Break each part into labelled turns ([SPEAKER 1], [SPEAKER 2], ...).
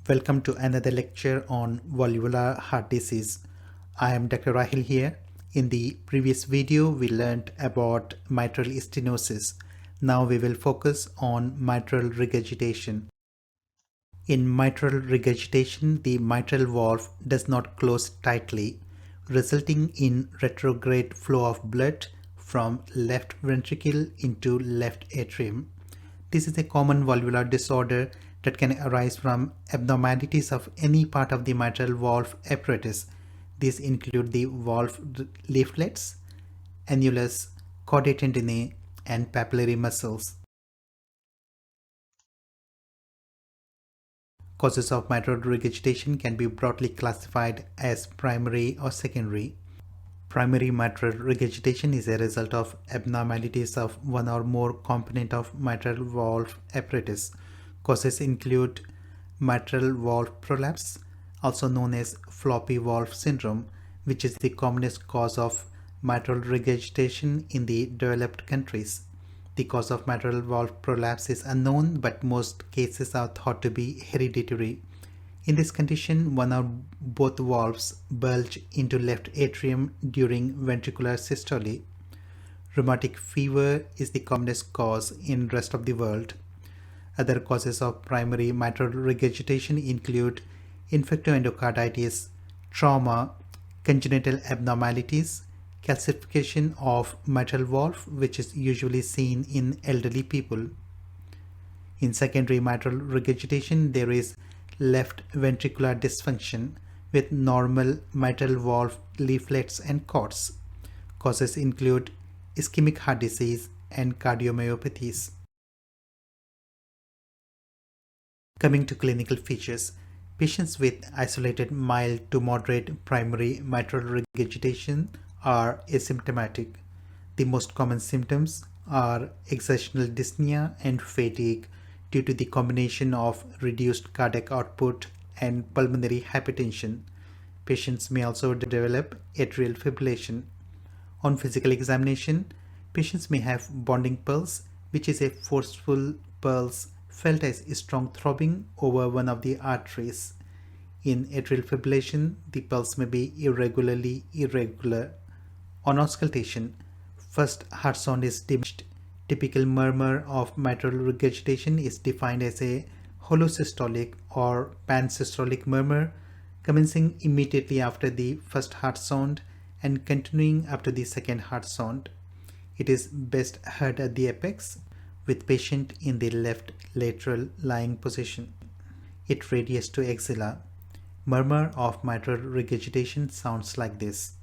[SPEAKER 1] Welcome to another lecture on valvular heart disease. I am Dr. Rahil here. In the previous video, we learned about mitral stenosis. Now we will focus on mitral regurgitation. In mitral regurgitation, the mitral valve does not close tightly, resulting in retrograde flow of blood from left ventricle into left atrium. This is a common valvular disorder that can arise from abnormalities of any part of the mitral valve apparatus. These include the valve leaflets, annulus, chordae tendineae, and papillary muscles. Causes of mitral regurgitation can be broadly classified as primary or secondary. Primary mitral regurgitation is a result of abnormalities of one or more component of mitral valve apparatus. Causes include mitral valve prolapse, also known as floppy valve syndrome, which is the commonest cause of mitral regurgitation in the developed countries. The cause of mitral valve prolapse is unknown, but most cases are thought to be hereditary. In this condition, one or both valves bulge into left atrium during ventricular systole. Rheumatic fever is the commonest cause in rest of the world. Other causes of primary mitral regurgitation include infectoendocarditis, trauma, congenital abnormalities, calcification of mitral valve, which is usually seen in elderly people. In secondary mitral regurgitation, there is left ventricular dysfunction with normal mitral valve leaflets and cords. Causes include ischemic heart disease and cardiomyopathies. Coming to clinical features, patients with isolated mild to moderate primary mitral regurgitation are asymptomatic. The most common symptoms are exertional dyspnea and fatigue due to the combination of reduced cardiac output and pulmonary hypertension. Patients may also develop atrial fibrillation. On physical examination, patients may have bonding pulse, which is a forceful pulse felt as strong throbbing over one of the arteries. In atrial fibrillation, the pulse may be irregularly irregular. On auscultation, first heart sound is diminished. Typical murmur of mitral regurgitation is defined as a holosystolic or pansystolic murmur commencing immediately after the first heart sound and continuing after the second heart sound. It is best heard at the apex with patient in the left lateral lying position. It radiates to axilla. Murmur of mitral regurgitation sounds like this.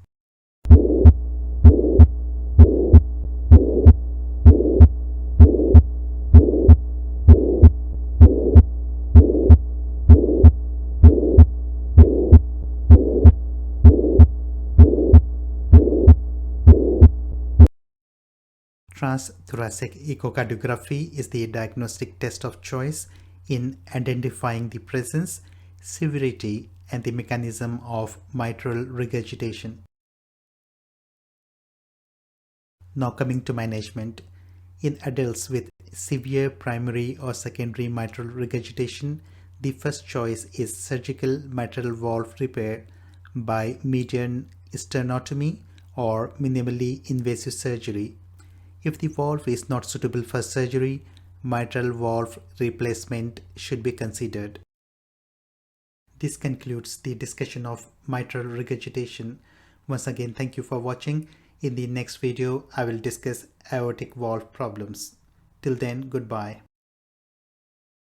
[SPEAKER 1] Transthoracic echocardiography is the diagnostic test of choice in identifying the presence, severity, and the mechanism of mitral regurgitation. Now coming to management. In adults with severe primary or secondary mitral regurgitation, the first choice is surgical mitral valve repair by median sternotomy or minimally invasive surgery. If the valve is not suitable for surgery, mitral valve replacement should be considered. This concludes the discussion of mitral regurgitation. Once again, thank you for watching. In the next video, I will discuss aortic valve problems. Till then, goodbye.